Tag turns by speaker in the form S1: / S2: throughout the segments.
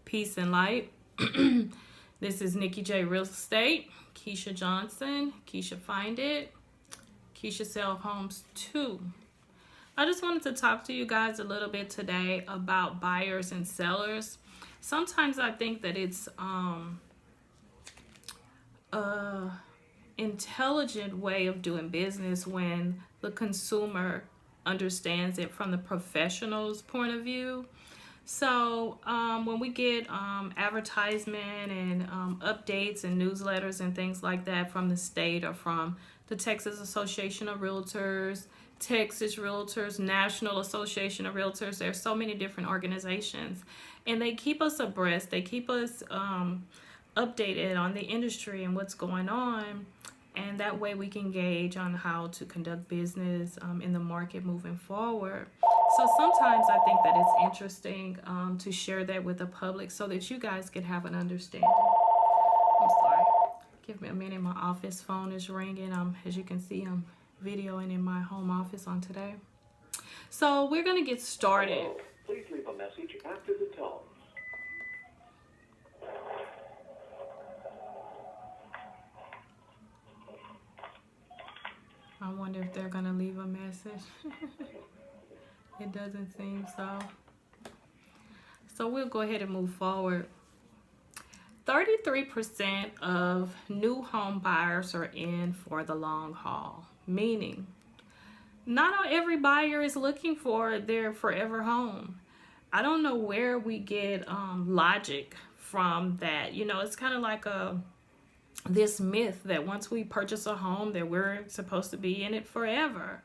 S1: Peace and light. This is Nikki J Real Estate. Keisha Johnson. Keisha Find It. Keisha Sell Homes 2. I just wanted to talk to you guys a little bit today about buyers and sellers. Sometimes I think that it's a intelligent way of doing business when the consumer understands it from the professional's point of view. So when we get advertisement and updates and newsletters and things like that from the state or from the Texas Association of Realtors, Texas Realtors, National Association of Realtors, there's so many different organizations, and they keep us abreast. They keep us updated on the industry and what's going on, and that way we can gauge on how to conduct business in the market moving forward. So sometimes I think that it's interesting to share that with the public so that you guys can have an understanding. I'm sorry. Give me a minute. My office phone is ringing. As you can see, I'm videoing in my home office on today. So we're going to get started.
S2: Hello. Please leave a message after the tone.
S1: I wonder if they're going to leave a message. It doesn't seem so. So we'll go ahead and move forward. 33% of new home buyers are in for the long haul, meaning not every buyer is looking for their forever home. I don't know where we get logic from that. You know, it's kind of like this myth that once we purchase a home that we're supposed to be in it forever.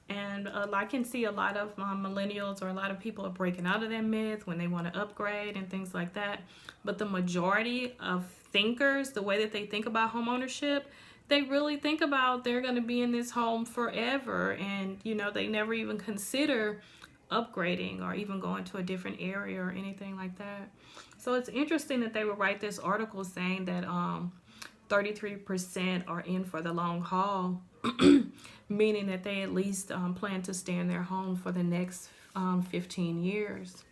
S1: And I can see a lot of millennials or a lot of people are breaking out of that myth when they want to upgrade and things like that. But the majority of thinkers, the way that they think about home ownership, they really think about they're going to be in this home forever. And, you know, they never even consider upgrading or even going to a different area or anything like that. So it's interesting that they would write this article saying that 33% are in for the long haul, meaning that they at least plan to stay in their home for the next 15 years.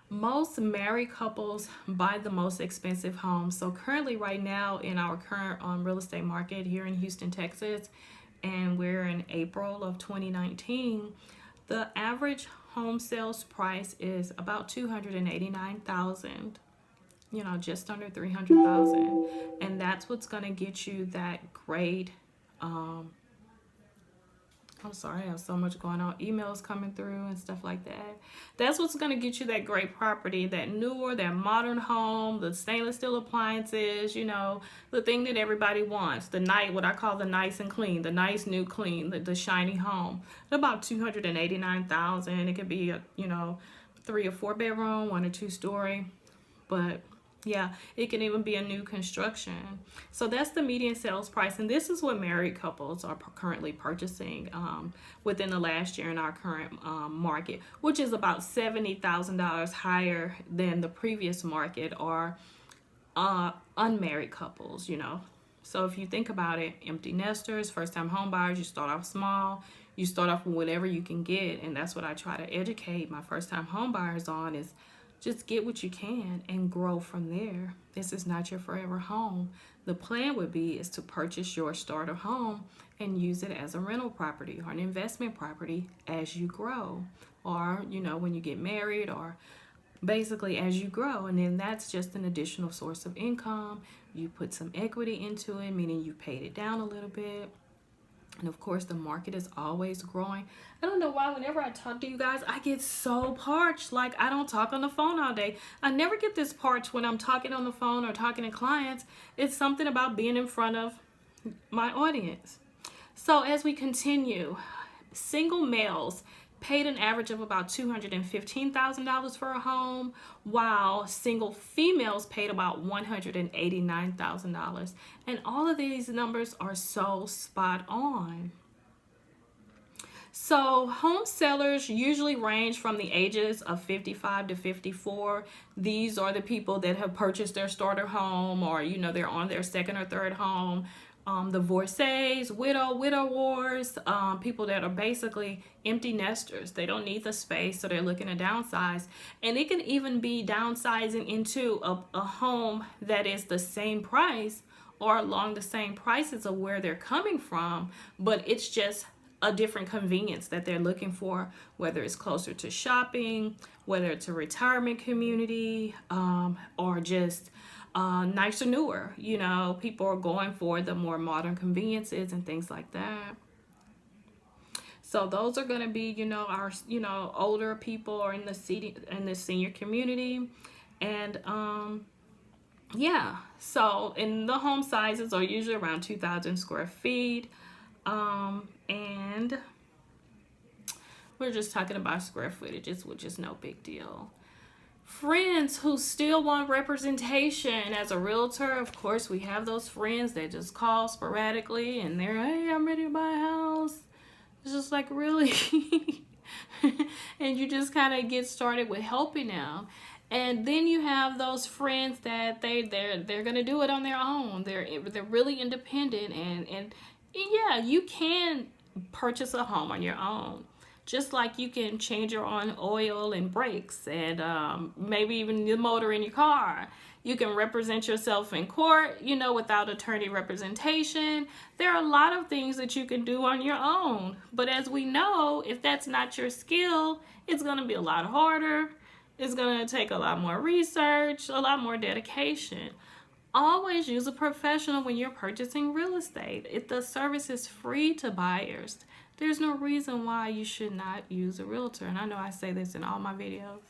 S1: Most married couples buy the most expensive homes. So currently right now in our current real estate market here in Houston, Texas, and we're in April of 2019, the average home sales price is about $289,000. You know, just under $300,000, and that's what's gonna get you that great. I'm sorry, I have so much going on. Emails coming through and stuff like that. That's what's gonna get you that great property, that newer, that modern home, the stainless steel appliances. You know, the thing that everybody wants. What I call the nice and clean, the nice new clean, the shiny home. About $289,000. It could be a 3 or 4 bedroom, 1 or 2 story, but yeah, it can even be a new construction. So that's the median sales price. And this is what married couples are currently purchasing within the last year in our current market, which is about $70,000 higher than the previous market or unmarried couples, you know. So if you think about it, empty nesters, first-time home buyers, you start off small. You start off with whatever you can get. And that's what I try to educate my first-time home buyers on is just get what you can and grow from there. This is not your forever home. The plan would be is to purchase your starter home and use it as a rental property or an investment property as you grow, or, you know, when you get married, or basically as you grow. And then that's just an additional source of income. You put some equity into it, meaning you paid it down a little bit. And of course, the market is always growing. I don't know why whenever I talk to you guys, I get so parched. Like, I don't talk on the phone all day. I never get this parched when I'm talking on the phone or talking to clients. It's something about being in front of my audience. So as we continue, single males paid an average of about $215,000 for a home, while single females paid about $189,000. And all of these numbers are so spot on. So home sellers usually range from the ages of 55 to 54. These are the people that have purchased their starter home, or, you know, they're on their second or third home, divorcees, widowers, people that are basically empty nesters. They don't need the space, so they're looking to downsize. And it can even be downsizing into a home that is the same price or along the same prices of where they're coming from, but it's just a different convenience that they're looking for, whether it's closer to shopping, whether it's a retirement community, or just nicer, newer. You know, people are going for the more modern conveniences and things like that. So those are going to be, you know, our, you know, older people or in the senior community. And yeah, so in the home sizes are usually around 2,000 square feet. And we're just talking about square footages, which is no big deal. Friends who still want representation as a realtor, of course, we have those friends that just call sporadically and they're, hey, I'm ready to buy a house. It's just like, really? And you just kind of get started with helping them. And then you have those friends that they're gonna do it on their own. They're really independent, and yeah, you can purchase a home on your own. Just like you can change your own oil and brakes and maybe even the motor in your car. You can represent yourself in court, you know, without attorney representation. There are a lot of things that you can do on your own. But as we know, if that's not your skill, it's going to be a lot harder. It's going to take a lot more research, a lot more dedication. Always use a professional when you're purchasing real estate. If the service is free to buyers, there's no reason why you should not use a realtor. And I know I say this in all my videos.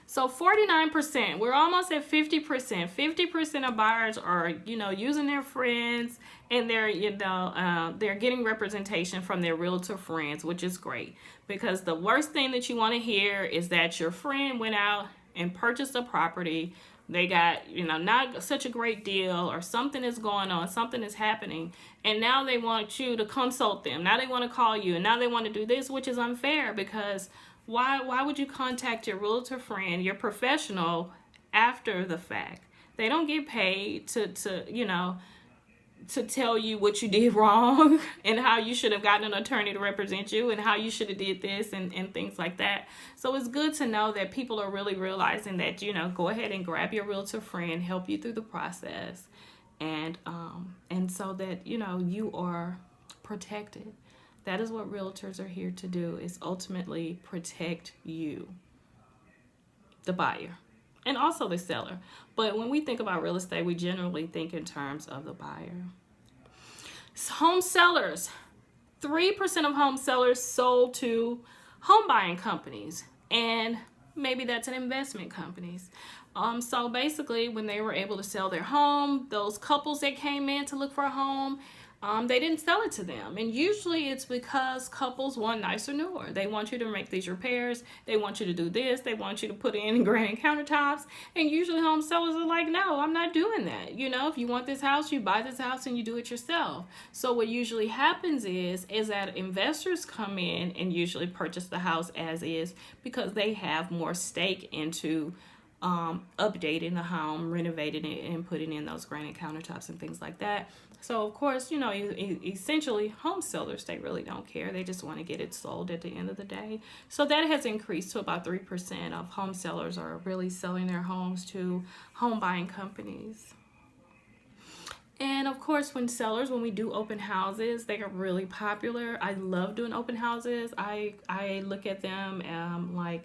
S1: So 49%, we're almost at 50%. 50% of buyers are, you know, using their friends, and they're, you know, they're getting representation from their realtor friends, which is great. Because the worst thing that you want to hear is that your friend went out and purchased a property. They got, you know, not such a great deal, or something is going on, something is happening, and now they want you to consult them. Now they want to call you, and now they want to do this, which is unfair, because why would you contact your realtor friend, your professional, after the fact? They don't get paid to you know, to tell you what you did wrong and how you should have gotten an attorney to represent you and how you should have did this and things like that. So it's good to know that people are really realizing that, you know, go ahead and grab your realtor friend, help you through the process, and so that, you know, you are protected. That is what realtors are here to do, is ultimately protect you, the buyer, and also the seller. But when we think about real estate, we generally think in terms of the buyer. Home sellers. 3% of home sellers sold to home buying companies, and maybe that's an investment companies. So basically, when they were able to sell their home, those couples that came in to look for a home, they didn't sell it to them. And usually it's because couples want nicer, newer. They want you to make these repairs. They want you to do this. They want you to put in granite countertops. And usually home sellers are like, no, I'm not doing that. You know, if you want this house, you buy this house and you do it yourself. So what usually happens is that investors come in and usually purchase the house as is, because they have more stake into updating the home, renovating it, and putting in those granite countertops and things like that. So of course, you know, essentially home sellers, they really don't care. They just want to get it sold at the end of the day. So that has increased to about 3% of home sellers are really selling their homes to home buying companies. And of course, when we do open houses, they are really popular. I love doing open houses. I look at them like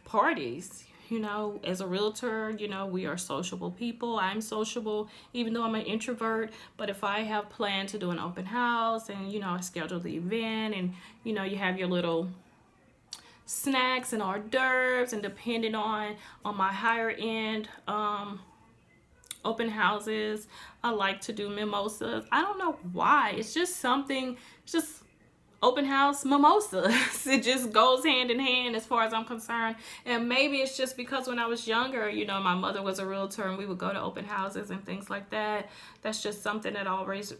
S1: parties. You know, as a realtor, you know, we are sociable people. I'm sociable, even though I'm an introvert. But if I have planned to do an open house and, you know, I schedule the event, and, you know, you have your little snacks and hors d'oeuvres, and depending on my higher end open houses, I like to do mimosas. I don't know why. It's just something, just open house mimosas. It just goes hand in hand as far as I'm concerned. And maybe it's just because when I was younger, you know, my mother was a realtor and we would go to open houses and things like that. That's just something that always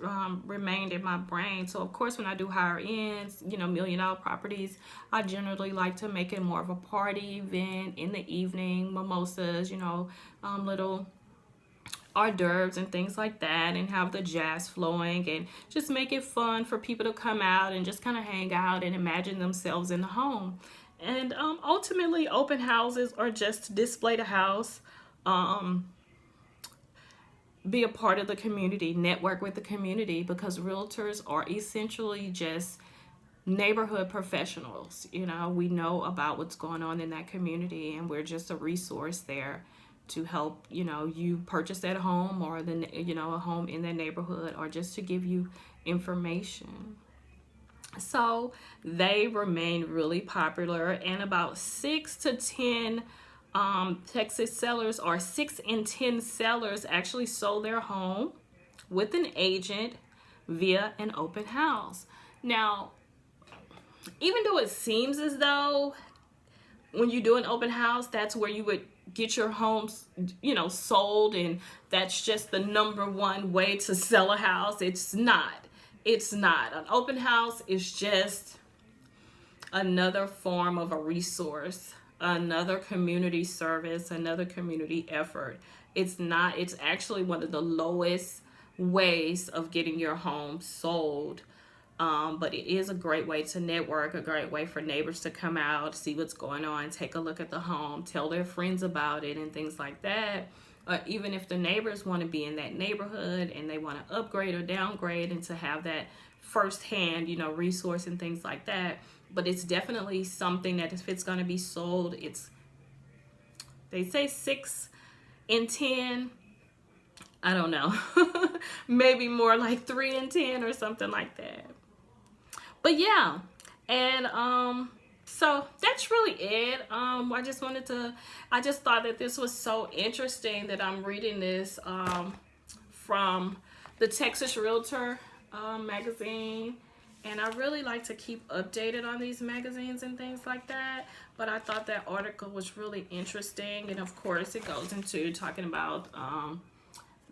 S1: remained in my brain. So of course, when I do higher ends, you know, $1 million properties, I generally like to make it more of a party event in the evening, mimosas, you know, little hors d'oeuvres and things like that, and have the jazz flowing, and just make it fun for people to come out and just kind of hang out and imagine themselves in the home. And ultimately, open houses are just to display the house, be a part of the community, network with the community, because realtors are essentially just neighborhood professionals. You know, we know about what's going on in that community, and we're just a resource there to help, you know, you purchase that home, or the, you know, a home in that neighborhood, or just to give you information. So they remain really popular, and about 6 to 10 Texas sellers, or 6 in 10 sellers, actually sold their home with an agent via an open house. Now, even though it seems as though when you do an open house, that's where you would get your homes, you know, sold, and that's just the number one way to sell a house, it's not. It's not. An open house is just another form of a resource, another community service, another community effort. It's not, it's actually one of the lowest ways of getting your home sold. But it is a great way to network, a great way for neighbors to come out, see what's going on, take a look at the home, tell their friends about it, and things like that. Even if the neighbors want to be in that neighborhood and they want to upgrade or downgrade, and to have that firsthand, you know, resource and things like that. But it's definitely something that if it's going to be sold, it's, they say 6 in 10. I don't know. Maybe more like 3 in 10 or something like that. But yeah, and so that's really it. I just thought that this was so interesting that I'm reading this from the Texas Realtor magazine. And I really like to keep updated on these magazines and things like that. But I thought that article was really interesting. And of course, it goes into talking about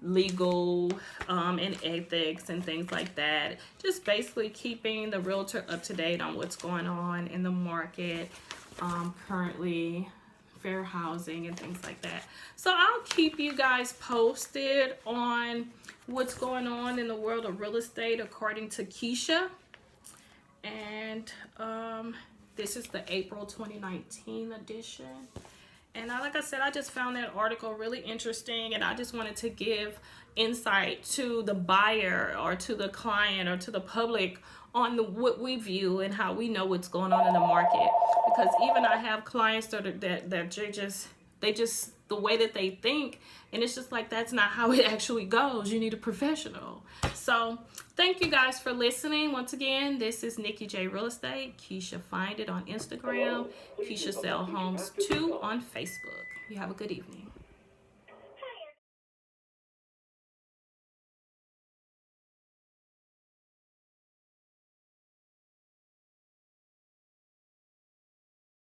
S1: legal and ethics and things like that. Just basically keeping the realtor up to date on what's going on in the market currently, fair housing and things like that. So I'll keep you guys posted on what's going on in the world of real estate according to Keisha. And this is the April 2019 edition. And like I said, I just found that article really interesting, and I just wanted to give insight to the buyer, or to the client, or to the public on what we view and how we know what's going on in the market. Because even I have clients that they just the way that they think, and it's just like, that's not how it actually goes. You need a professional. So thank you guys for listening. Once again, this is Nikki J Real Estate. Keisha Find It on Instagram. Keisha Sell Homes 2 on Facebook. You have a good evening.